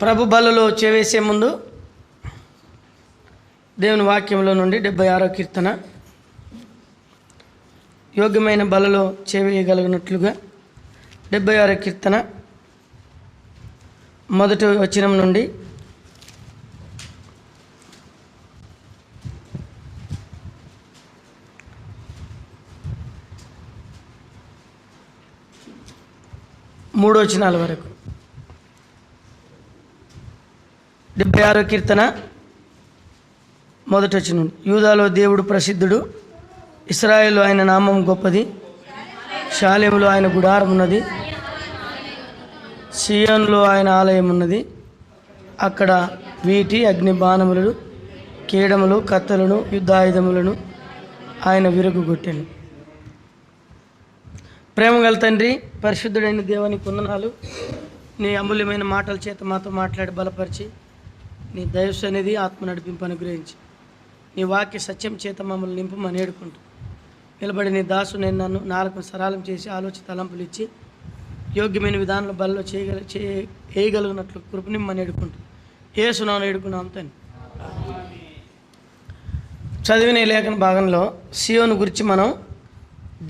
ప్రభు బలలో చేవేసే ముందు దేవుని వాక్యంలో నుండి 76వ కీర్తన, యోగ్యమైన బలలో చేవేయగలిగినట్లుగా 76వ కీర్తన మొదటి వచనం నుండి మూడో వచనాల వరకు. 76వ కీర్తన మొదటి వచనం. యూదాలో దేవుడు ప్రసిద్ధుడు, ఇశ్రాయేలు ఆయన నామం గొప్పది, షాలేములో ఆయన గుడారం ఉన్నది, సియోనులో ఆయన ఆలయం ఉన్నది. అక్కడ వీటి అగ్ని బాణములను, కీడములు, కత్తెలను, యుద్ధాయుధములను ఆయన విరుగుగొట్టెను. ప్రేమగల తండ్రి, పరిశుద్ధుడైన దేవునికి వందనాలు. నీ అమూల్యమైన మాటల చేత మాతో మాట్లాడి బలపరిచి, నీ దయస్సు అనేది ఆత్మ నడిపింపు అనుగ్రహించి, నీ వాక్య సత్యం చేత మమ్మల్ని నింపమని ఏడుకుంటూ నిలబడి నీ దాసు నేను నన్ను నాలుగు సరళం చేసి ఆలోచన తలంపులు ఇచ్చి యోగ్యమైన విధానంలో బలలో వేయగలిగినట్లు కృపనిమ్మని ఏడుకుంటూ యేసునామమున ఏడుకున్నాం తండ్రి. చదివిన లేఖన భాగంలో సియోను గురించి మనం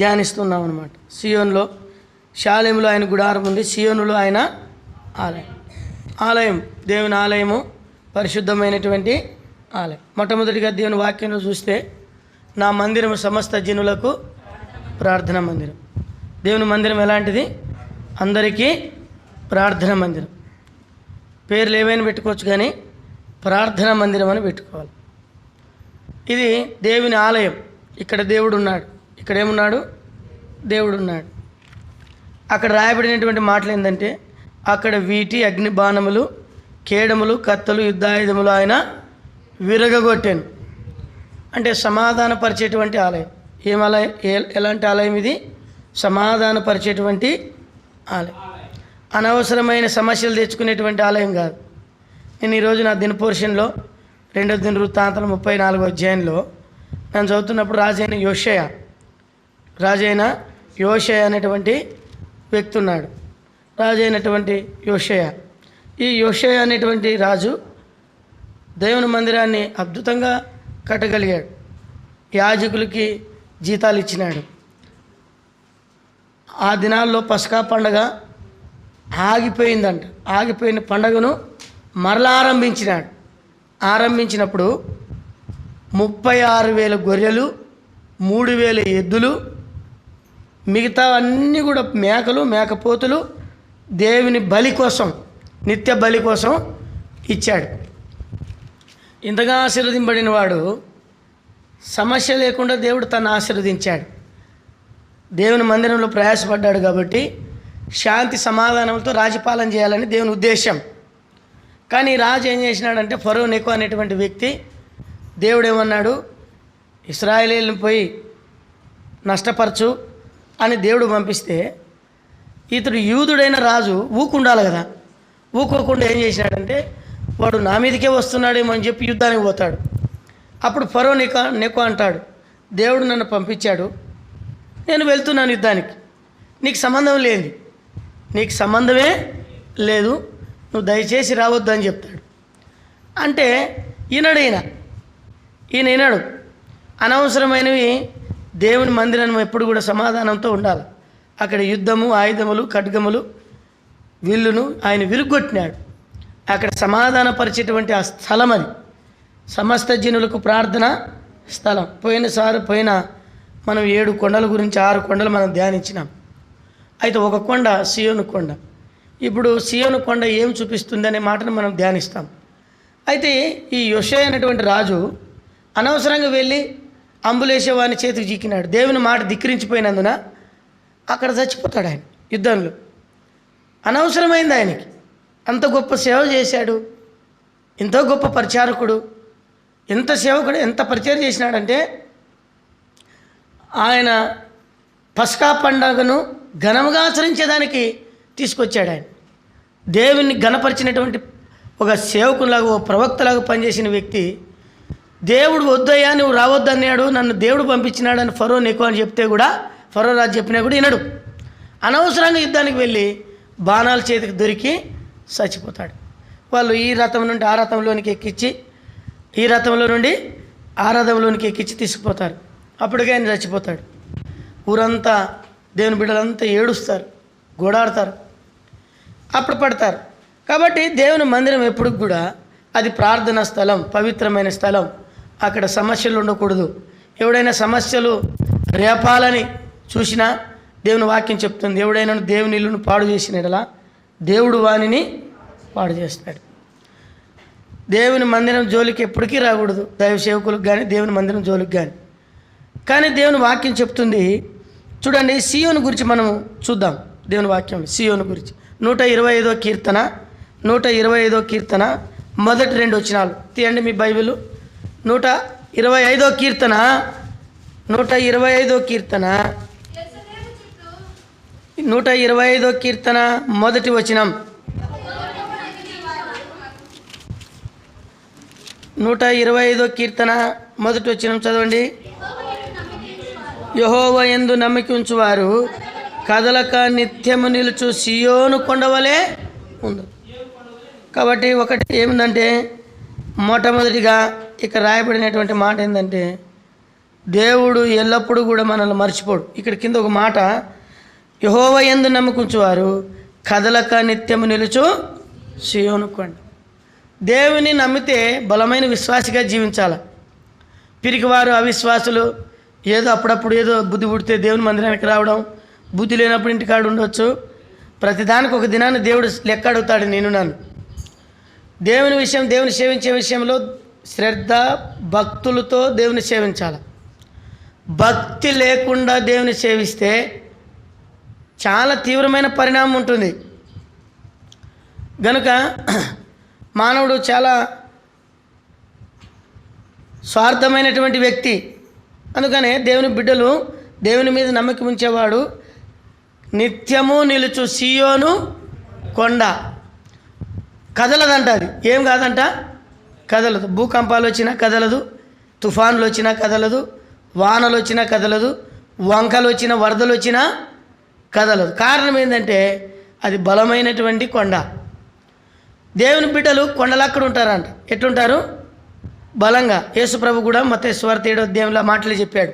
ధ్యానిస్తున్నాం అన్నమాట. సియోన్లో షాలేములో ఆయన గుడారం ఉంది, సియోనులో ఆయన ఆలయం దేవుని ఆలయము, పరిశుద్ధమైనటువంటి ఆలయం. మొట్టమొదటిగా దేవుని వాక్యంలో చూస్తే, నా మందిరం సమస్త జనులకు ప్రార్థన మందిరం. దేవుని మందిరం ఎలాంటిది? అందరికీ ప్రార్థన మందిరం. పేర్లు ఏమైనా పెట్టుకోవచ్చు, కానీ ప్రార్థన మందిరం అని పెట్టుకోవాలి. ఇది దేవుని ఆలయం. ఇక్కడ దేవుడు ఉన్నాడు. ఇక్కడ ఏమున్నాడు? దేవుడు ఉన్నాడు. అక్కడ రాయబడినటువంటి మాటలు ఏంటంటే, అక్కడ వీటి అగ్ని బాణములు, కేడములు, కత్తలు, యుద్ధాయుధములు ఆయన విరగగొట్టాను. అంటే సమాధానపరిచేటువంటి ఆలయం. ఏం ఆలయం? ఎలాంటి ఆలయం ఇది? సమాధానపరిచేటువంటి ఆలయం. అనవసరమైన సమస్యలు తెచ్చుకునేటువంటి ఆలయం కాదు. నేను ఈరోజు నా దినపోర్షన్లో 2వ దినవృత్తాంతం 34వ అధ్యాయంలో నేను చదువుతున్నప్పుడు రాజైన యోషయ అనేటువంటి వ్యక్తి ఉన్నాడు. రాజైనటువంటి యోషయ. ఈ యోషయ అనేటువంటి రాజు దేవుని మందిరాన్ని అద్భుతంగా కట్టగలిగాడు. యాజకులకి జీతాలు ఇచ్చినాడు. ఆ దినాల్లో పస్కా పండగ ఆగిపోయిందంట. ఆగిపోయిన పండగను మరలా ఆరంభించినప్పుడు 36,000 గొర్రెలు, 3,000 ఎద్దులు, మిగతా అన్నీ కూడా మేకలు, మేకపోతులు దేవుని బలి కోసం, నిత్య బలి కోసం ఇచ్చాడు. ఇంతగా ఆశీర్వదింపబడిన వాడు సమస్య లేకుండా దేవుడు తను ఆశీర్వదించాడు. దేవుని మందిరంలో ప్రయాసపడ్డాడు కాబట్టి శాంతి సమాధానంతో రాజ్యపాలన చేయాలని దేవుని ఉద్దేశం. కానీ రాజు ఏం చేసినాడంటే, ఫరో నెకో అనేటువంటి వ్యక్తి, దేవుడు ఏమన్నాడు, ఇశ్రాయేలీయులను పోయి నష్టపరచు అని దేవుడు పంపిస్తే, ఇతడు యూదుడైన రాజు ఊకుండాలి కదా. ఊకోకుండా ఏం చేసినాడంటే, వాడు నా మీదకే వస్తున్నాడేమో అని చెప్పి యుద్ధానికి పోతాడు. అప్పుడు ఫరో నెకో అంటాడు, దేవుడు నన్ను పంపించాడు, నేను వెళ్తున్నాను యుద్ధానికి, నీకు సంబంధం లేదు, నీకు సంబంధమే లేదు, నువ్వు దయచేసి రావద్దు అని చెప్తాడు. అంటే ఈయన వినడు. అనవసరమైనవి దేవుని మందిరం ఎప్పుడు కూడా సమాధానంతో ఉండాలి. అక్కడ యుద్ధము, ఆయుధములు, ఖడ్గములు, విల్లును ఆయన విరుగొట్టినాడు. అక్కడ సమాధానపరిచేటువంటి ఆ స్థలం అది. సమస్త జనులకు ప్రార్థన స్థలం. పోయిన మనం 7 కొండల గురించి 6 కొండలు మనం ధ్యానించినాం. అయితే ఒక కొండ సియోను కొండ. ఇప్పుడు సియోను కొండ ఏం చూపిస్తుంది అనే మాటను మనం ధ్యానిస్తాం. అయితే ఈ యోషయ అనేటువంటి రాజు అనవసరంగా వెళ్ళి అంబులేసేవాని చేతికి చిక్కినాడు. దేవుని మాట ధిక్కరించిపోయినందున అక్కడ చచ్చిపోతాడు ఆయన యుద్ధంలో. అనవసరమైంది ఆయనకి. అంత గొప్ప సేవ చేశాడు, ఎంతో గొప్ప పరిచారకుడు, ఎంత సేవకుడు, ఎంత పరిచయం చేసినాడంటే, ఆయన పస్కా పండుగను ఘనంగా ఆచరించేదానికి తీసుకొచ్చాడు. ఆయన దేవుని ఘనపరిచినటువంటి ఒక సేవకులాగా, ఒక ప్రవక్తలాగా పనిచేసిన వ్యక్తి, దేవుడు వద్దయ్యా నువ్వు రావద్దు అన్నాడు, నన్ను దేవుడు పంపించినాడని ఫరో నెకో అని చెప్తే కూడా, ఫరో రాజు చెప్పినా కూడా వినడు. అనవసరంగా యుద్ధానికి వెళ్ళి బాణాల చేతికి దొరికి చచ్చిపోతాడు. వాళ్ళు ఈ రథం నుండి ఆ రథంలోనికి ఎక్కించి, ఈ రథంలో నుండి ఆ రథంలోనికి ఎక్కించి తీసుకుపోతారు. అప్పటికే ఆయన చచ్చిపోతాడు. ఊరంతా దేవుని బిడ్డలంతా ఏడుస్తారు, గోడాడతారు, అప్పుడు పడతారు. కాబట్టి దేవుని మందిరం ఎప్పుడు కూడా అది ప్రార్థనా స్థలం, పవిత్రమైన స్థలం. అక్కడ సమస్యలు ఉండకూడదు. ఎవడైనా సమస్యలు రేపాలని చూసినా దేవుని వాక్యం చెప్తుంది, ఎవడైనా దేవుని ఇల్లును పాడు చేసినట్లా దేవుడు వానిని పాడు చేస్తాడు. దేవుని మందిరం జోలికి ఎప్పటికీ రాకూడదు, దైవ సేవకులకు కానీ దేవుని మందిరం జోలికి కానీ. కానీ దేవుని వాక్యం చెప్తుంది చూడండి. సియోను గురించి మనం చూద్దాం. దేవుని వాక్యం సియోను గురించి 125వ కీర్తన 125వ కీర్తన మొదటి 2 వచనాలు తీయండి మీ బైబిల్. 125వ కీర్తన 125వ కీర్తన 125వ కీర్తన మొదటి వచనం. 125వ కీర్తన మొదటి వచనం చదవండి. యెహోవా యందు నమ్మిక ఉంచువారు కదలక నిత్యము నిలుచు సియోను కొండవలే ఉంది. కాబట్టి ఒకటి ఏమిటంటే, మొట్టమొదటిగా ఇక్కడ రాయబడినటువంటి మాట ఏంటంటే, దేవుడు ఎల్లప్పుడూ కూడా మనల్ని మర్చిపోడు. ఇక్కడ కింద ఒక మాట, యెహోవా యందు నమ్మిక ఉంచువారు కదలక నిత్యము నిలుచు సియోను కొండ. దేవుని నమ్మితే బలమైన విశ్వాసిగా జీవించాలి. పిరికివారు, అవిశ్వాసులు ఏదో అప్పుడప్పుడు ఏదో బుద్ధి పుడితే దేవుని మందిరానికి రావడం, బుద్ధి లేనప్పుడు ఇంటికాడ ఉండొచ్చు. ప్రతిదానికి ఒక దినాన్ని దేవుడు లెక్క అడుగుతాడు నేను నన్ను. దేవుని విషయం, దేవుని సేవించే విషయంలో శ్రద్ధ భక్తులతో దేవుని సేవించాలి. భక్తి లేకుండా దేవుని సేవిస్తే చాలా తీవ్రమైన పరిణామం ఉంటుంది. గనుక మానవుడు చాలా స్వార్థమైనటువంటి వ్యక్తి. అందుకనే దేవుని బిడ్డలు, దేవుని మీద నమ్మకం ఉంచేవాడు నిత్యము నిలుచు సియోను కొండ కదలదంట. అది ఏం కాదంట, కదలదు. భూకంపాలు వచ్చినా కదలదు, తుఫాన్లు వచ్చినా కదలదు, వానలు వచ్చినా కదలదు, వంకలు వచ్చినా వరదలు వచ్చినా కదలదు. కారణం ఏంటంటే అది బలమైనటువంటి కొండ. దేవుని బిడ్డలు కొండలక్కడ ఉంటారంట. ఎట్లుంటారు? బలంగా. యేసుప్రభు కూడా మత్తయి సువార్త 7వ అధ్యాయంలో మాటలు చెప్పాడు.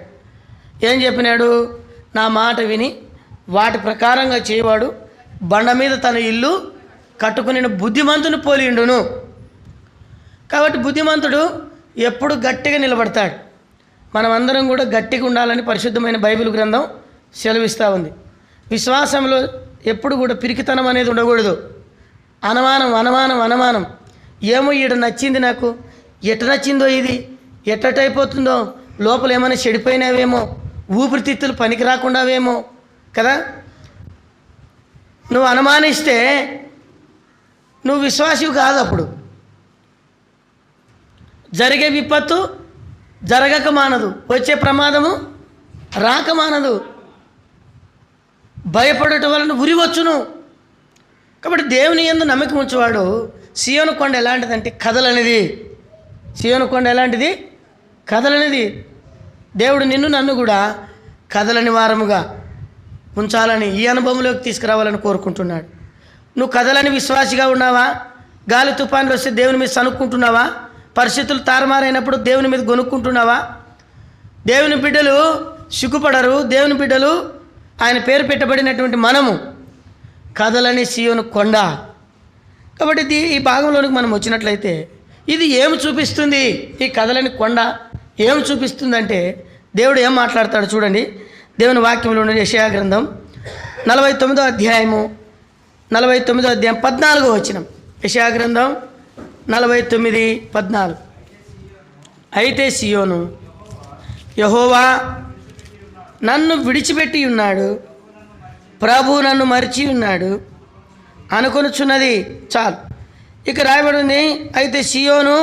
ఏం చెప్పినాడు? నా మాట విని వాటి ప్రకారంగా చేయవాడు బండ మీద తన ఇల్లు కట్టుకుని బుద్ధిమంతుని పోలిండును. కాబట్టి బుద్ధిమంతుడు ఎప్పుడు గట్టిగా నిలబడతాడు. మనమందరం కూడా గట్టిగా ఉండాలని పరిశుద్ధమైన బైబిల్ గ్రంథం సెలవిస్తూ ఉంది. విశ్వాసంలో ఎప్పుడు కూడా పిరికితనం అనేది ఉండకూడదు. అనుమానం అనుమానం అనుమానం. ఏమో ఈడ నచ్చింది నాకు, ఎట్ట నచ్చిందో ఇది, ఎట్టయిపోతుందో, లోపల ఏమైనా చెడిపోయినావేమో, ఊపిరితిత్తులు పనికి రాకుండావేమో కదా. నువ్వు అనుమానిస్తే నువ్వు విశ్వాసివి కాదు. అప్పుడు జరిగే విపత్తు జరగక మానదు, వచ్చే ప్రమాదము రాక మానదు. భయపడటం వలన ఉరివచ్చును. కాబట్టి దేవుని యందు నమ్మకం ఉంచేవాడు సియోను కొండ ఎలాంటిదంటే కదలనిది. సియోను కొండ ఎలాంటిది? కదలనిది. దేవుడు నిన్ను నన్ను కూడా కదలని వారముగా ఉంచాలని, ఈ అనుభవంలోకి తీసుకురావాలని కోరుకుంటున్నాడు. నువ్వు కదలని విశ్వాసిగా ఉన్నావా? గాలి తుఫాన్లు వస్తే దేవుని మీద సనుక్కుంటున్నావా? పరిస్థితులు తారుమారైనప్పుడు దేవుని మీద గొనుక్కుంటున్నావా? దేవుని బిడ్డలు సిగ్గుపడరు. దేవుని బిడ్డలు, ఆయన పేరు పెట్టబడినటువంటి మనము కదలని సియోను కొండ. కాబట్టి ఈ భాగంలోనికి మనం వచ్చినట్లయితే ఇది ఏమి చూపిస్తుంది? ఈ కదలని కొండ ఏమి చూపిస్తుందంటే దేవుడు ఏం మాట్లాడతాడు చూడండి. దేవుని వాక్యంలో ఉన్న యెషయా గ్రంథం 49వ అధ్యాయం 14వ వచనం. యెషయా గ్రంథం 49:14. అయితే సియోను యెహోవా నన్ను విడిచిపెట్టి ఉన్నాడు, ప్రభు నన్ను మరిచి ఉన్నాడు అనుకొనుచున్నది. చాలు. ఇక రాయబడింది, అయితే సియోను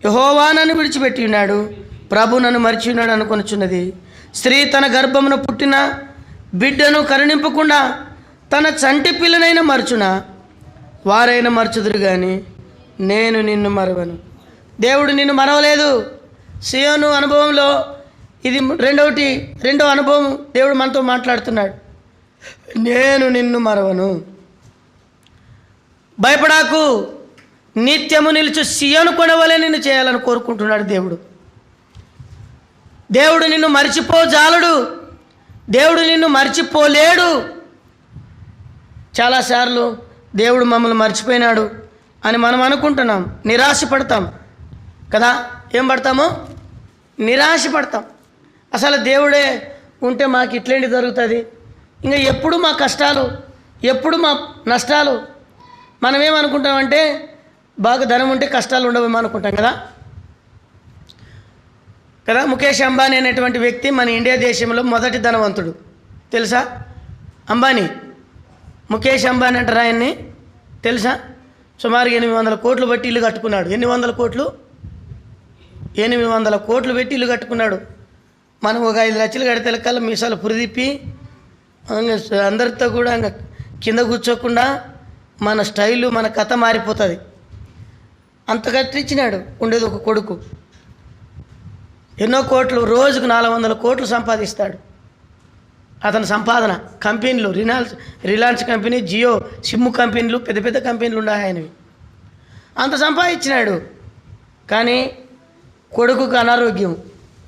యెహోవా నన్ను విడిచిపెట్టి ఉన్నాడు, ప్రభు నన్ను మరిచి ఉన్నాడు అనుకొనుచున్నది. స్త్రీ తన గర్భమున పుట్టిన బిడ్డను కరుణింపకుండా తన చంటి పిల్లనైనా మరచున, వారైనా మరచుదురు కానీ నేను నిన్ను మరవను. దేవుడు నిన్ను మరవలేదు. సియోను అనుభవంలో ఇది రెండవ అనుభవం. దేవుడు మనతో మాట్లాడుతున్నాడు, నేను నిన్ను మరవను, భయపడాకు, నిత్యము నిలుచు సియోను కొండవలె నిన్ను చేయాలని కోరుకుంటున్నాడు దేవుడు. దేవుడు నిన్ను మర్చిపోజాలడు, దేవుడు నిన్ను మర్చిపోలేడు. చాలాసార్లు దేవుడు మమ్మల్ని మర్చిపోయినాడు అని మనం అనుకుంటున్నాం, నిరాశపడతాం కదా. ఏం పడతామో? నిరాశపడతాం. అసలు దేవుడే ఉంటే మాకు ఇట్లేంటి జరుగుతుంది, ఇంకా ఎప్పుడు మా కష్టాలు, ఎప్పుడు మా నష్టాలు. మనం ఏమనుకుంటామంటే బాగా ధనం ఉంటే కష్టాలు ఉండవేమో అనుకుంటాం కదా. ముఖేష్ అంబానీ అనేటువంటి వ్యక్తి మన ఇండియా దేశంలో మొదటి ధనవంతుడు తెలుసా? అంబానీ, ముఖేష్ అంబానీ అంటారా ఆయన్ని? తెలుసా? సుమారు 800 కోట్లు పెట్టి ఇల్లు కట్టుకున్నాడు. ఎన్ని వందల కోట్లు? 800 కోట్లు పెట్టి ఇల్లు కట్టుకున్నాడు. మనం ఒక 5 లక్షలు కడితే కల్లా మీసాలు పురిదిప్పి అందరితో కూడా కింద కూర్చోకుండా మన స్టైలు, మన కథ మారిపోతుంది. అంత కట్టించినాడు. ఉండేది ఒక కొడుకు, ఎన్నో కోట్లు, రోజుకు 400 కోట్లు సంపాదిస్తాడు. అతని సంపాదన కంపెనీలు, రిలయన్స్ కంపెనీ, జియో సిమ్ కంపెనీలు, పెద్ద పెద్ద కంపెనీలు ఉన్నాయి ఆయనవి. అంత సంపాదించినాడు. కానీ కొడుకుకు అనారోగ్యం,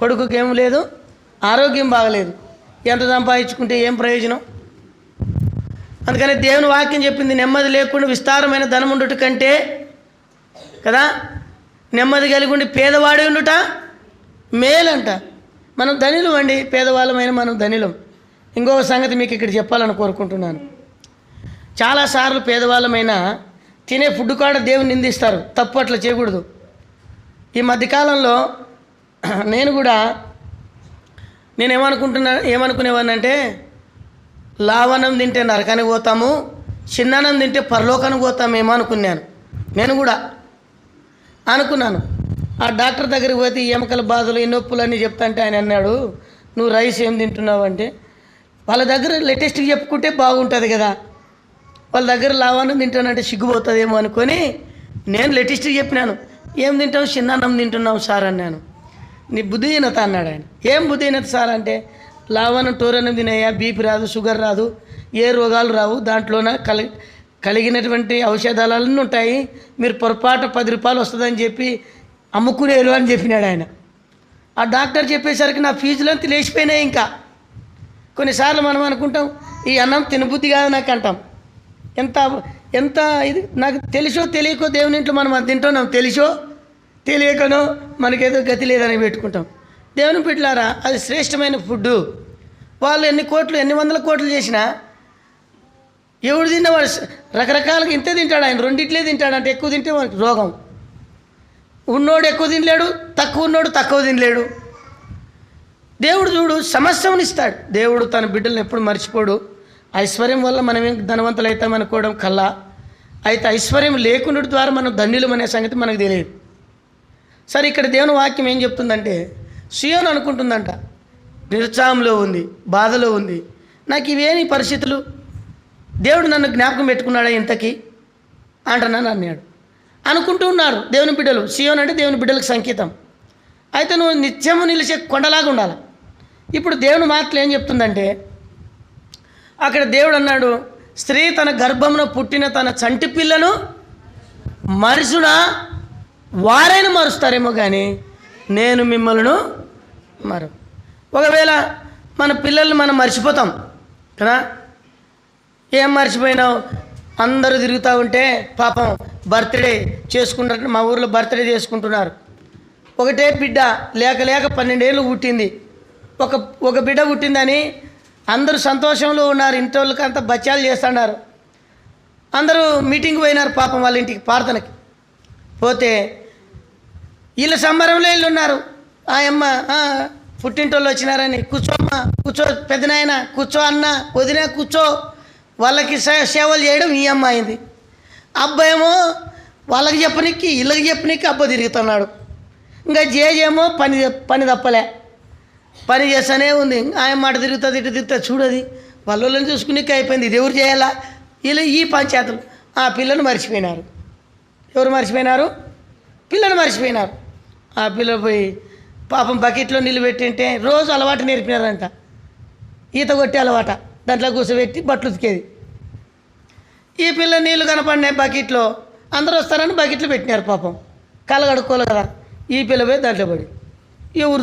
కొడుకుకి ఏం లేదు, ఆరోగ్యం బాగలేదు. ఎంత సంపాదించుకుంటే ఏం ప్రయోజనం? అందుకని దేవుని వాక్యం చెప్పింది, నెమ్మది లేకుండా విస్తారమైన ధనం ఉండుట కంటే కదా, నెమ్మది కలిగి ఉండి పేదవాడి ఉండుట మేలంట. మనం ధనిలం అండి, పేదవాళ్ళమైన మనం ధనిలం. ఇంకొక సంగతి మీకు ఇక్కడ చెప్పాలని కోరుకుంటున్నాను. చాలాసార్లు పేదవాళ్ళమైన తినే ఫుడ్ కూడా దేవుని నిందిస్తారు. తప్పు, అట్లా చేయకూడదు. ఈ మధ్యకాలంలో ఏమనుకునేవాడిని అంటే, లావన్నం తింటే నరకానికి పోతాము, చిన్నన్నం తింటే పరలోకానికి పోతామేమో అనుకున్నాను. నేను కూడా అనుకున్నాను. ఆ డాక్టర్ దగ్గరికి పోతే ఎముకల బాధలు, ఈ నొప్పులు అన్నీ చెప్తాంటే ఆయన అన్నాడు, నువ్వు రైస్ ఏం తింటున్నావు అంటే, వాళ్ళ దగ్గర లేటెస్ట్గా చెప్పుకుంటే బాగుంటుంది కదా, వాళ్ళ దగ్గర లావన్నం తింటానంటే సిగ్గుపోతుందేమో అనుకొని నేను లేటెస్ట్గా చెప్పినాను. ఏం తింటావు? చిన్నన్నం తింటున్నావు సార్ అన్నాను. నీ బుద్ధిహీనత అన్నాడు ఆయన. ఏం బుద్ధిహీనత సార్ అంటే, లావన్నం టోరన్నం తినయ్యా, బీపీ రాదు, షుగర్ రాదు, ఏ రోగాలు రావు, దాంట్లోన కలిగినటువంటి ఔషధాలన్నీ ఉంటాయి, మీరు పొరపాటు 10 రూపాయలు వస్తుందని చెప్పి అమ్ముకునేరు అని చెప్పినాడు ఆయన. ఆ డాక్టర్ చెప్పేసరికి నా ఫీజులంతా లేచిపోయినాయి. ఇంకా కొన్నిసార్లు మనం అనుకుంటాం, ఈ అన్నం తినబుద్ధి కాదు నాకు అంటాం. ఎంత ఇది నాకు తెలుసో తెలియకో దేవుని ఇంట్లో మనం అది తింటున్నాం, తెలుసో తెలియకనో మనకేదో గతి లేదని పెట్టుకుంటాం. దేవుని బిడ్డలారా, అది శ్రేష్టమైన ఫుడ్డు. వాళ్ళు ఎన్ని వందల కోట్లు చేసినా ఎవడు తిన్నవాడు రకరకాలుగా ఇంతే తింటాడు. ఆయన 2 ఇడ్లీ తింటాడంటే, ఎక్కువ తింటే మనకి రోగం. ఉన్నోడు ఎక్కువ తినలేడు, తక్కువ ఉన్నోడు తక్కువ తినలేడు. దేవుడు చూడు సమస్యను ఇస్తాడు. దేవుడు తన బిడ్డలను ఎప్పుడు మర్చిపోడు. ఐశ్వర్యం వల్ల మనం ఏం ధనవంతులు అవుతాం అనుకోవడం కల్లా, అయితే ఐశ్వర్యం లేకుండా ద్వారా మనం ధన్యులం అనే సంగతి మనకు తెలియదు. సరే, ఇక్కడ దేవుని వాక్యం ఏం చెప్తుందంటే, సియోను అనుకుంటుందంట, నిరుత్సాహంలో ఉంది, బాధలో ఉంది, నాకు ఇవేని పరిస్థితులు, దేవుడు నన్ను జ్ఞాపకం పెట్టుకున్నాడా ఇంతకీ అంటున్నాను అన్నాడు. అనుకుంటూ ఉన్నారు దేవుని బిడ్డలు. సియోను అంటే దేవుని బిడ్డలకు సంకేతం. అయితే నువ్వు నిత్యము నిలిచే కొండలాగా ఉండాలి. ఇప్పుడు దేవుని మాటలు ఏం చెప్తుందంటే, అక్కడ దేవుడు అన్నాడు, స్త్రీ తన గర్భంలో పుట్టిన తన చంటి పిల్లను మరుసునా, వారైనా మరుస్తారేమో కానీ నేను మిమ్మల్ని ఒకవేళ మన పిల్లల్ని మనం మర్చిపోతాం కదా. ఏం మర్చిపోయినావు? అందరూ తిరుగుతూ ఉంటే పాపం బర్త్డే చేసుకుంటారు. మా ఊర్లో బర్త్డే చేసుకుంటున్నారు. ఒకటే బిడ్డ లేక 12 ఏళ్ళు పుట్టింది. ఒక బిడ్డ పుట్టిందని అందరూ సంతోషంలో ఉన్నారు. ఇంటి వాళ్ళకి అంతా బచ్చాలు చేస్తున్నారు. అందరూ మీటింగ్ పోయినారు పాపం వాళ్ళ ఇంటికి ప్రార్థనకి. పోతే వీళ్ళ సంబరంలో వీళ్ళు ఉన్నారు. ఆ అమ్మ పుట్టింటోళ్ళు వచ్చినారని, కూర్చోమ్మా, కూర్చో పెద్దనాయన, కూర్చో అన్న, వదిన కూర్చో, వాళ్ళకి సేవలు చేయడం ఈ అమ్మ అయింది. అబ్బాయేమో వాళ్ళకి చెప్పనీకి వీళ్ళకి చెప్పనీకి అబ్బా తిరుగుతున్నాడు. ఇంకా జేజేమో పని తప్పలే, పని చేస్తూనే ఉంది. ఆయన మాట తిరుగుతుంది, ఇటు తిరుగుతుంది, చూడది వాళ్ళని చూసుకునేకి అయిపోయింది. ఇది ఎవరు చేయాలా? వీళ్ళు ఈ పంచాయతీలు ఆ పిల్లను మర్చిపోయినారు. ఎవరు మర్చిపోయినారు? పిల్లను మర్చిపోయినారు. ఆ పిల్లలు పోయి పాపం బకెట్లో నీళ్ళు పెట్టింటే రోజు అలవాటు నేర్పినారంట. ఈత కొట్టే అలవాట, దాంట్లో కూర్చోబెట్టి బట్టలు ఉతికేది. ఈ పిల్ల నీళ్ళు కనపడినాయి బకెట్లో, అందరూ వస్తారని బకెట్లు పెట్టినారు. పాపం కళ్ళ కడుక్కోవాలి కదా, ఈ పిల్లపోయి దాంట్లో పడి ఎవరు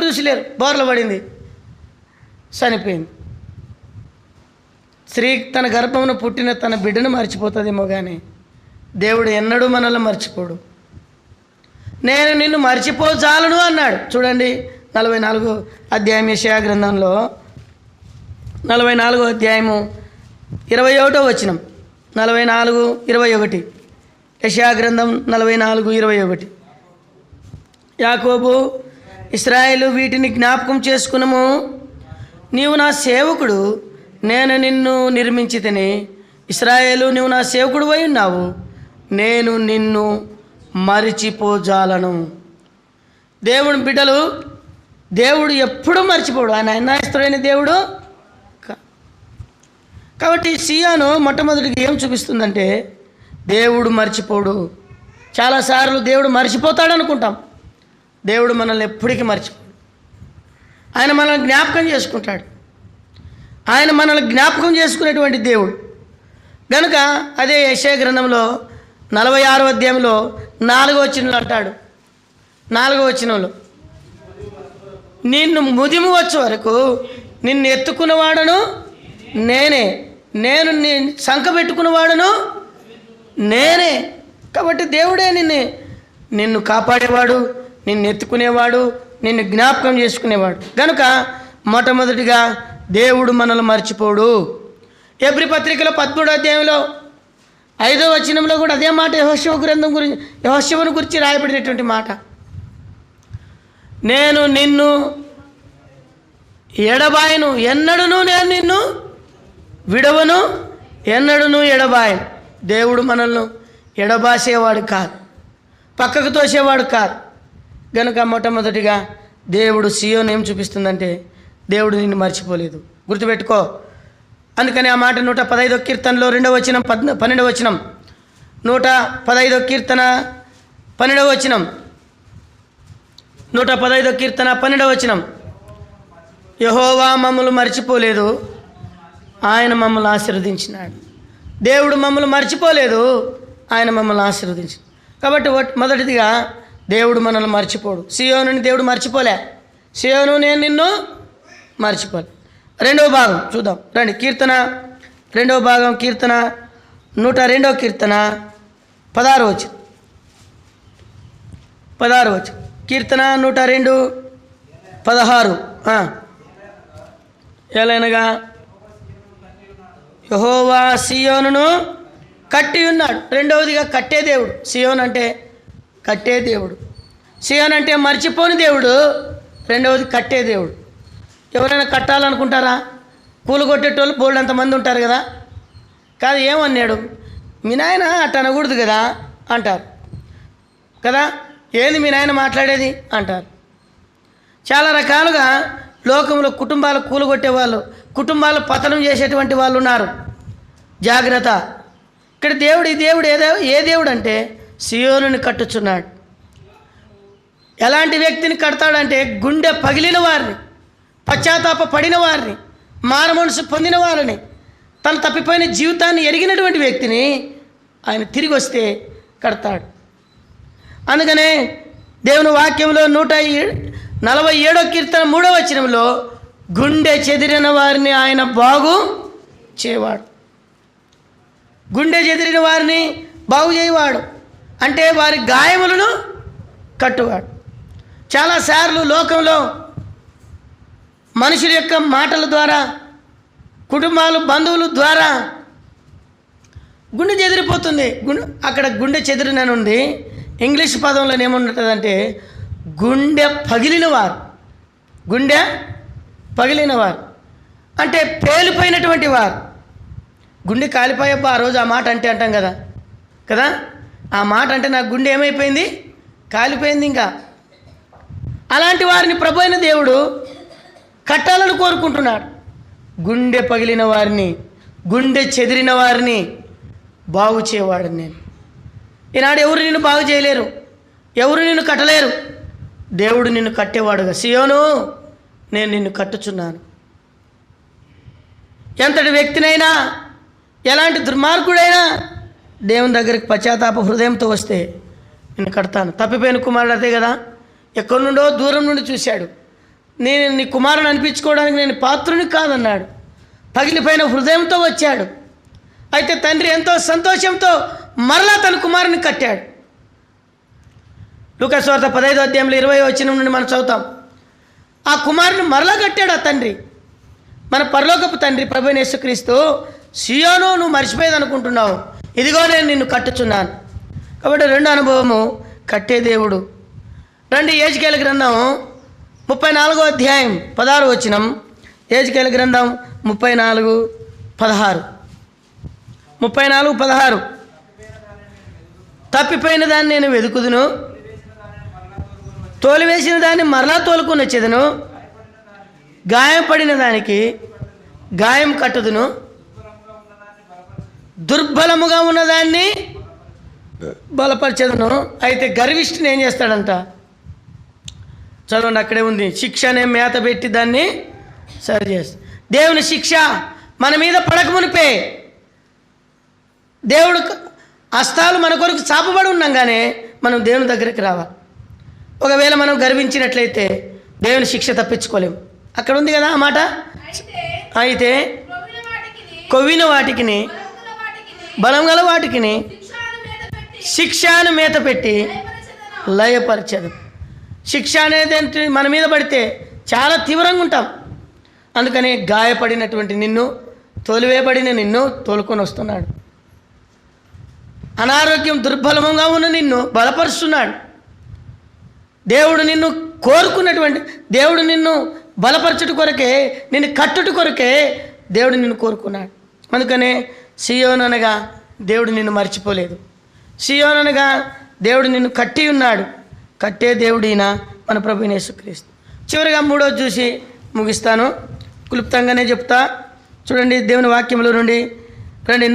చూసిలేరు, బోర్ల పడింది, చనిపోయింది. స్త్రీ తన గర్భమును పుట్టిన తన బిడ్డను మర్చిపోతుందేమో కానీ దేవుడు ఎన్నడూ మనల్ని మర్చిపోడు. నేను నిన్ను మర్చిపోజాలను అన్నాడు. చూడండి 44వ అధ్యాయం యెషయా గ్రంథంలో 44వ అధ్యాయము 21వ వచనం. 44:21 యెషయా గ్రంథం 44:21. యాకోబు, ఇశ్రాయేలు, వీటిని జ్ఞాపకం చేసుకునము. నీవు నా సేవకుడు, నేను నిన్ను నిర్మించితిని. ఇశ్రాయేలు, నీవు నా సేవకుడు అయి ఉన్నావు, నేను నిన్ను మరిచిపోజాలను. దేవుని బిడ్డలు, దేవుడు ఎప్పుడూ మర్చిపోడు. ఆయన అన్యాయస్తుడైన దేవుడు. కాబట్టి సియోను మొట్టమొదటిగా ఏం చూపిస్తుందంటే దేవుడు మర్చిపోడు. చాలాసార్లు దేవుడు మర్చిపోతాడు అనుకుంటాం. దేవుడు మనల్ని ఎప్పటికీ మర్చిపోడు. ఆయన మనల్ని జ్ఞాపకం చేసుకుంటాడు. ఆయన మనల్ని జ్ఞాపకం చేసుకునేటువంటి దేవుడు గనుక అదే యెషయా గ్రంథంలో 46వ అధ్యాయంలో 4వ వచనంలో అంటాడు. 4వ వచనంలో, నిన్ను ముదిమి వచ్చే వరకు నిన్ను ఎత్తుకున్నవాడను నేనే, నేను నీ సంక పెట్టుకున్నవాడను నేనే. కాబట్టి దేవుడే నిన్ను కాపాడేవాడు, నిన్ను ఎత్తుకునేవాడు, నిన్ను జ్ఞాపకం చేసుకునేవాడు. కనుక మొట్టమొదటిగా దేవుడు మనల్ని మర్చిపోడు. ఎబ్రీ పత్రికలో 13వ అధ్యాయంలో 5వ వచనంలో కూడా అదే మాట యెహోషువను గురించి రాయబడినటువంటి మాట. నేను నిన్ను ఎడబాయను, ఎన్నడూను నేను నిన్ను విడవను, ఎన్నడూను ఎడబాయను. దేవుడు మనల్ని ఎడబాసేవాడు కాదు, పక్కకు తోసేవాడు కాదు. కనుక మొట్టమొదటిగా దేవుడు సియోను ఏం చూపిస్తుందంటే దేవుడు నిన్ను మర్చిపోలేదు, గుర్తుపెట్టుకో. అందుకని ఆ మాట 115వ కీర్తనలో 2వ వచనం 12వ వచనం, 115వ కీర్తన 12వ వచనం, 115వ కీర్తన 12వ వచనం, యెహోవా మమ్మల్ని మర్చిపోలేదు, ఆయన మమ్మల్ని ఆశీర్వదించినాడు. దేవుడు మమ్మల్ని మర్చిపోలేదు, ఆయన మమ్మల్ని ఆశీర్వదించాడు. కాబట్టి మొదటిదిగా దేవుడు మనల్ని మర్చిపోడు. సియోనుని దేవుడు మర్చిపోలే. సియోను, నేను నిన్ను మర్చిపోలే. రెండవ భాగం చూద్దాం రండి. కీర్తన 2వ భాగం, కీర్తన 102వ కీర్తన 16వ వచనం. 16వ వచనం, కీర్తన 102:16. ఎలానగా యెహోవా సియోనును కట్టి ఉన్నాడు. రెండవదిగా కట్టే దేవుడు. సియోన్ అంటే కట్టే దేవుడు. సియోన్ అంటే మర్చిపోని దేవుడు. రెండవది కట్టే దేవుడు. ఎవరైనా కట్టాలనుకుంటారా? కూలగొట్టేటోళ్ళు బోల్డ్ అంతమంది ఉంటారు కదా. కాదు, ఏమన్నాడు మీ నాయన అట్ట అనకూడదు కదా అంటారు కదా. ఏంది మీ నాయన మాట్లాడేది అంటారు. చాలా రకాలుగా లోకంలో కుటుంబాలు కూలగొట్టే వాళ్ళు, కుటుంబాలు పతనం చేసేటువంటి వాళ్ళు ఉన్నారు. జాగ్రత్త. ఇక్కడ దేవుడు, ఈ దేవుడు ఏ దేవుడు అంటే సియోనుని కట్టుచున్నాడు. ఎలాంటి వ్యక్తిని కడతాడంటే గుండె పగిలిన వారిని, పశ్చాత్తాప పడిన వారిని, మారు మనసు పొందిన వారిని, తను తప్పిపోయిన జీవితాన్ని ఎరిగినటువంటి వ్యక్తిని ఆయన తిరిగి వస్తే కడతాడు. అందుకనే దేవుని వాక్యంలో 147వ కీర్తన 3వ వచనంలో గుండె చెదిరిన వారిని ఆయన బాగు చేయవాడు. గుండె చెదిరిన వారిని బాగు చేయవాడు అంటే వారి గాయములను కట్టువాడు. చాలాసార్లు లోకంలో మనుషుల యొక్క మాటల ద్వారా, కుటుంబాలు, బంధువుల ద్వారా గుండె చెదిరిపోతుంది. అక్కడ గుండె చెదిరినని ఉంది. ఇంగ్లీష్ పదంలో ఏముంటుందంటే గుండె పగిలినవారు. గుండె పగిలినవారు అంటే పేలిపోయినటువంటి వారు. గుండె కాలిపోయబ్బా ఆ రోజు ఆ మాట అంటే అంటాం కదా కదా. ఆ మాట అంటే నా గుండె ఏమైపోయింది, కాలిపోయింది. ఇంకా అలాంటి వారిని ప్రభు అయిన దేవుడు కట్టాలని కోరుకుంటున్నాడు. గుండె పగిలిన వారిని, గుండె చెదిరిన వారిని బాగు చేయవాడు నేను. ఈనాడు ఎవరు నిన్ను బాగు చేయలేరు, ఎవరు నిన్ను కట్టలేరు. దేవుడు నిన్ను కట్టేవాడుగా. సియోను, నేను నిన్ను కట్టుచున్నాను. ఎంతటి వ్యక్తినైనా, ఎలాంటి దుర్మార్గుడైనా దేవుని దగ్గరికి పశ్చాత్తాప హృదయంతో వస్తే నేను కడతాను. తప్పిపోయిన కుమారుడు అదే కదా, ఎక్కడి నుండో దూరం నుండి చూశాడు. నేను నీ కుమారుని అనిపించుకోవడానికి నేను పాత్రుని కాదన్నాడు. పగిలిపోయిన హృదయంతో వచ్చాడు. అయితే తండ్రి ఎంతో సంతోషంతో మరలా తన కుమారుని కట్టాడు. లూకాసు వార్త 15వ అధ్యాయంలో 20వ వచనం నుండి మనం చదువుతాం. ఆ కుమారుని మరలా కట్టాడు ఆ తండ్రి. మన పరలోకపు తండ్రి ప్రభువైన యేసుక్రీస్తు, సియోను నువ్వు మర్చిపోయేది అనుకుంటున్నావు, ఇదిగో నేను నిన్ను కట్టుచున్నాను. కాబట్టి రెండో అనుభవము కట్టే దేవుడు. రండి యెహెజ్కేలు గ్రంథం 34వ అధ్యాయం 16వ వచనం. యెహెజ్కేలు గ్రంథం 34:16 తప్పిపోయిన దాన్ని నేను వెతుకుదును, తోలివేసిన దాన్ని మరలా తోలుకొని వచ్చేదను, గాయపడిన దానికి గాయం కట్టుదును, దుర్బలముగా ఉన్నదాన్ని బలపరచదును. అయితే గర్విష్ఠుని ఏం చేస్తాడంట? చదవండి, అక్కడే ఉంది. శిక్ష అనే మేత పెట్టి దాన్ని సరి చేస్తాడు. దేవుని శిక్ష మన మీద పడకమునిపే దేవుడు హస్తాలు మన కొరకు చాపబడి ఉన్నాగానే మనం దేవుని దగ్గరికి రావాలి. ఒకవేళ మనం గర్వించినట్లయితే దేవుని శిక్ష తప్పించుకోలేము. అక్కడ ఉంది కదా ఆ మాట. అయితే కొవ్విన వాటికిని బలం గల వాటికిని శిక్షను మేత పెట్టి లయపరచదు. శిక్ష అనేది మన మీద పడితే చాలా తీవ్రంగా ఉంటాం. అందుకని గాయపడినటువంటి నిన్ను, తోలివేయబడిన నిన్ను తోలుకొని వస్తున్నాడు. అనారోగ్యం దుర్బలంగా ఉన్న నిన్ను బలపరుస్తున్నాడు. దేవుడు నిన్ను కోరుకున్నటువంటి, దేవుడు నిన్ను బలపరచుట కొరకే, నిన్ను కట్టుట కొరకే దేవుడు నిన్ను కోరుకున్నాడు. అందుకనే సియోను అనగా దేవుడు నిన్ను మర్చిపోలేదు. సియోను అనగా దేవుడు నిన్ను కట్టి ఉన్నాడు. కట్టే దేవుడిన మన ప్రభువైన యేసుక్రీస్తు. చివరిగా మూడోది చూసి ముగిస్తాను, క్లుప్తంగానే చెప్తా. చూడండి దేవుని వాక్యంలో నుండి రండి.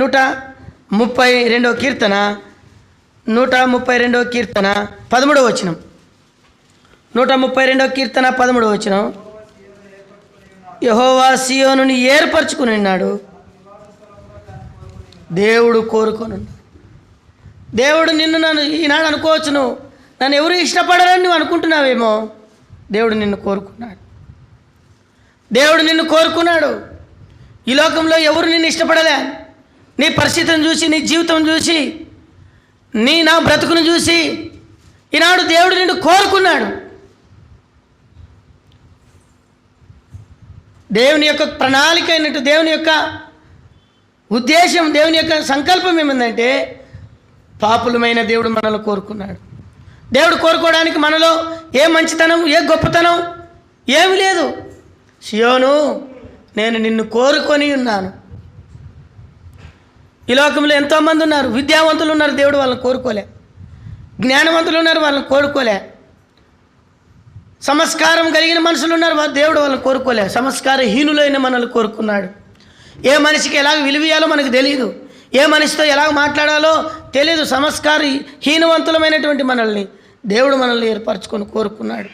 132వ కీర్తన 132వ కీర్తన 13వ వచనం. 132వ కీర్తన 13వ వచనం. యెహోవా సియోనుని ఏర్పరచుకుని ఉన్నాడు, దేవుడు కోరుకొని ఉన్నాడు. దేవుడు నన్ను ఈనాడు అనుకోవచ్చును, నన్ను ఎవరు ఇష్టపడరని నువ్వు అనుకుంటున్నావేమో. దేవుడు నిన్ను కోరుకున్నాడు. దేవుడు నిన్ను కోరుకున్నాడు. ఈ లోకంలో ఎవరు నిన్ను ఇష్టపడలే. నీ పరిస్థితిని చూసి, నీ జీవితం చూసి, నా బ్రతుకును చూసి ఈనాడు దేవుడు నిన్ను కోరుకున్నాడు. దేవుని యొక్క ప్రణాళిక అయినట్టు, దేవుని యొక్క ఉద్దేశం, దేవుని యొక్క సంకల్పం ఏమిందంటే పాపులమైన దేవుడు మనల్ని కోరుకున్నాడు. దేవుడు కోరుకోవడానికి మనలో ఏ మంచితనం, ఏ గొప్పతనం ఏమి లేదు. సియోను, నేను నిన్ను కోరుకొని ఉన్నాను. ఈ లోకంలో ఎంతోమంది ఉన్నారు, విద్యావంతులు ఉన్నారు, దేవుడు వాళ్ళని కోరుకోలే. జ్ఞానవంతులు ఉన్నారు, వాళ్ళని కోరుకోలే. సంస్కారం కలిగిన మనుషులు ఉన్నారు, దేవుడు వాళ్ళని కోరుకోలే. సంస్కారహీనులైన మనల్ని కోరుకున్నాడు. ఏ మనిషికి ఎలాగ విలువయాలో మనకు తెలియదు, ఏ మనిషితో ఎలాగ మాట్లాడాలో తెలియదు. హీనవంతులమైనటువంటి మనల్ని దేవుడు మనల్ని ఏర్పరచుకొని కోరుకున్నాడు.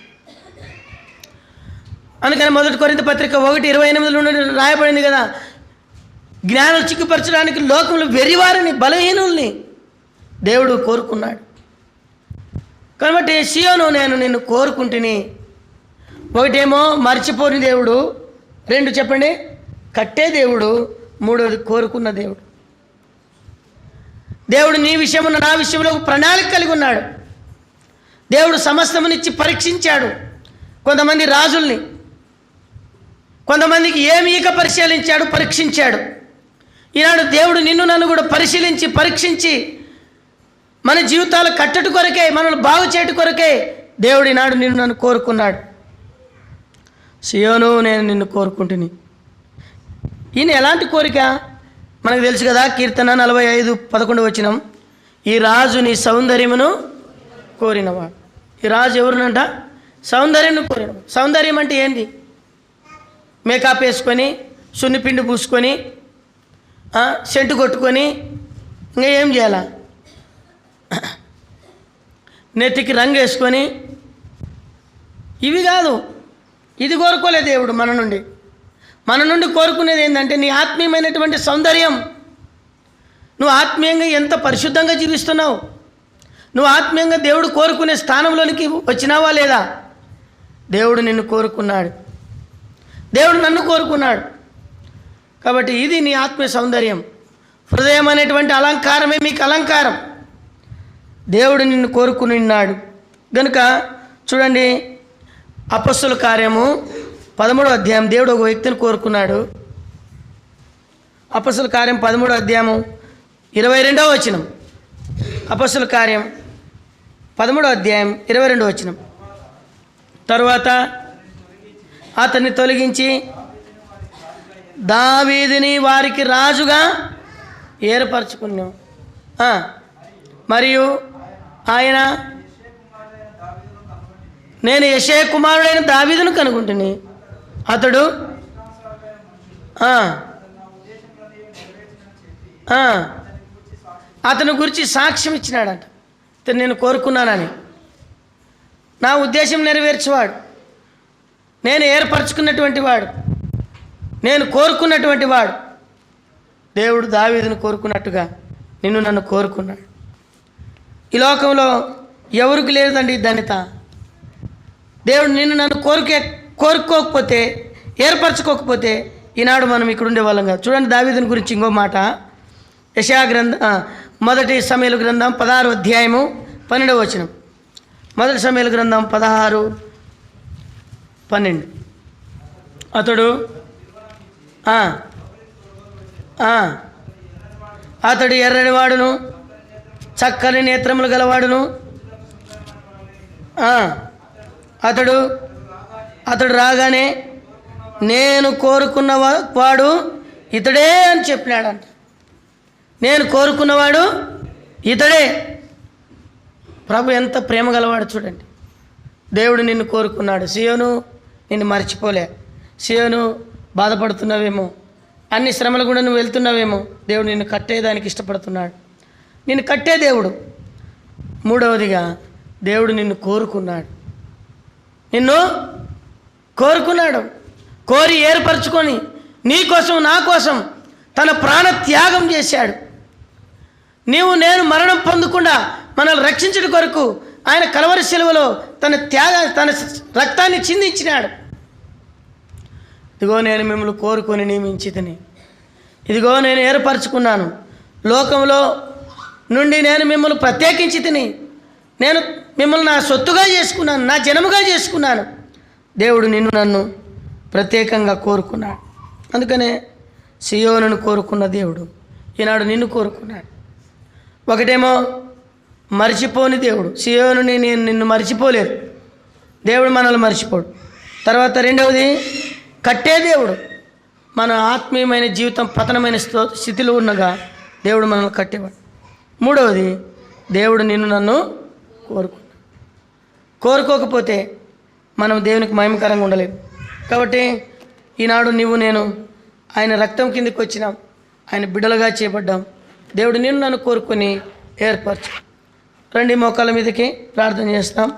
అందుకని 1 కొరింథీ పత్రిక 1:28 నుండి రాయబడింది కదా, జ్ఞానం చిక్కుపరచడానికి లోకంలో వెర్రివారిని, బలహీనుల్ని దేవుడు కోరుకున్నాడు. కాబట్టి సియోను, నేను నిన్ను కోరుకుంటుని. ఒకటేమో మర్చిపోని దేవుడు, 2 చెప్పండి కట్టే దేవుడు, 3వది కోరుకున్న దేవుడు. దేవుడు నీ విషయమున నా విషయంలో ప్రణాళిక కలిగి ఉన్నాడు. దేవుడు సమస్తమునిచ్చి పరీక్షించాడు. కొంతమంది రాజుల్ని, కొంతమందికి ఏమి ఇక పరిశీలించాడు, పరీక్షించాడు. ఈనాడు దేవుడు నిన్ను నన్ను కూడా పరిశీలించి, పరీక్షించి మన జీవితాలు కట్టట కొరకే, మనల్ని బాగు చేయట కొరకే దేవుడు ఈనాడు నిన్ను నన్ను కోరుకున్నాడు. సియోను, నేను నిన్ను కోరుకుంటుని. ఈయన ఎలాంటి కోరిక మనకు తెలుసు కదా. కీర్తన 45:11 వచనం. ఈ రాజు నీ సౌందర్యమును కోరినవాడు. ఈ రాజు ఎవరునంట? సౌందర్యం కోరినవాడు. సౌందర్యం అంటే ఏంది? మేకప్ వేసుకొని, సున్నిపిండి పూసుకొని, సెంటు కొట్టుకొని, ఇంకా ఏం చేయాలా, నెత్తికి రంగు వేసుకొని, ఇవి కాదు. ఇది కోరుకోలే దేవుడు మన నుండి. మన నుండి కోరుకునేది ఏంటంటే నీ ఆత్మీయమైనటువంటి సౌందర్యం, నువ్వు ఆత్మీయంగా ఎంత పరిశుద్ధంగా జీవిస్తున్నావు? నువ్వు ఆత్మీయంగా దేవుడు కోరుకునే స్థానంలోనికి వచ్చినావా లేదా? దేవుడు నిన్ను కోరుకున్నాడు, దేవుడు నన్ను కోరుకున్నాడు. కాబట్టి ఇది నీ ఆత్మీయ సౌందర్యం. హృదయం అనేటువంటి అలంకారమే మీకు అలంకారం. దేవుడు నిన్ను కోరుకుని ఉన్నాడు గనుక చూడండి, అపొస్తలుల కార్యము 13వ అధ్యాయం. దేవుడు ఒక వ్యక్తిని కోరుకున్నాడు. అపొస్తలుల కార్యం 13వ అధ్యాయము 22వ వచనం. అపొస్తలుల కార్యం 13వ అధ్యాయం 22వ వచనం. తరువాత అతన్ని తొలగించి దావీదుని వారికి రాజుగా ఏర్పరచుకున్నాం. మరియు ఆయన, నేను యెషయా కుమారుడైన దావీదును కనుగొంటిని, అతడు అతని గురించి సాక్ష్యం ఇచ్చినాడంట. ఇతను నేను కోరుకున్నానని, నా ఉద్దేశం నెరవేర్చేవాడు, నేను ఏర్పరచుకున్నటువంటి వాడు, నేను కోరుకున్నటువంటి వాడు. దేవుడు దావీదును కోరుకున్నట్టుగా నిన్ను నన్ను కోరుకున్నాడు. ఈ లోకంలో ఎవరికి లేదండి ధన్యత. దేవుడు నిన్ను నన్ను కోరుకోకపోతే, ఏర్పరచుకోకపోతే ఈనాడు మనం ఇక్కడ ఉండేవాళ్ళం కాదు. చూడండి దావీదుని గురించి ఇంకో మాట. యెషయా గ్రంథం 1 సమూయేలు గ్రంథం 16వ అధ్యాయము 12వ వచనం. 1 సమూయేలు గ్రంథం 16:12. అతడు ఎర్రనివాడును చక్కని నేత్రములు గలవాడును. అతడు రాగానే నేను కోరుకున్న వాడు ఇతడే అని చెప్పినాడంట. నేను కోరుకున్నవాడు ఇతడే. ప్రభు ఎంత ప్రేమ గలవాడు చూడండి. దేవుడు నిన్ను కోరుకున్నాడు. సియోను నిన్ను మర్చిపోలే. సియోను బాధపడుతున్నావేమో, అన్ని శ్రమలు కూడా నువ్వు వెళ్తున్నావేమో, దేవుడు నిన్ను కట్టేదానికి ఇష్టపడుతున్నాడు. నిన్ను కట్టే దేవుడు. మూడవదిగా దేవుడు నిన్ను కోరుకున్నాడు. నిన్ను కోరుకున్నాడు. కోరి ఏర్పరచుకొని నీ కోసం నా కోసం తన ప్రాణ త్యాగం చేశాడు. నేను మరణం పొందకుండా మనల్ని రక్షించడం కొరకు ఆయన కలవరి శిలువలో తన రక్తాన్ని చిందించినాడు. ఇదిగో నేను మిమ్మల్ని కోరుకొని నియమించితిని, ఇదిగో నేను ఏర్పరచుకున్నాను, లోకంలో నుండి నేను మిమ్మల్ని ప్రత్యేకించి తిని, నేను మిమ్మల్ని నా సొత్తుగా చేసుకున్నాను, నా జనముగా చేసుకున్నాను. దేవుడు నిన్ను నన్ను ప్రత్యేకంగా కోరుకున్నాడు. అందుకనే సియోనును కోరుకున్న దేవుడు ఈనాడు నిన్ను కోరుకున్నాడు. ఒకటేమో మర్చిపోని దేవుడు. సియోనుని నేను నిన్ను మర్చిపోలేదు, దేవుడు మనల్ని మర్చిపోడు. తర్వాత రెండవది కట్టే దేవుడు. మన ఆత్మీయమైన జీవితం పతనమైన స్థితిలో ఉండగా దేవుడు మనల్ని కట్టేవాడు. మూడవది దేవుడు నిన్ను నన్ను కోరుకోకపోతే మనం దేవునికి మహిమకరంగా ఉండలేము. కాబట్టి ఈనాడు నేను ఆయన రక్తం కిందకి వచ్చినాం, ఆయన బిడ్డలుగా చేపడ్డాం. దేవుడు నిన్ను నన్ను కోరుకొని ఏర్పరచు. రండి మోకాళ్ళ మీదకి ప్రార్థన చేస్తాం.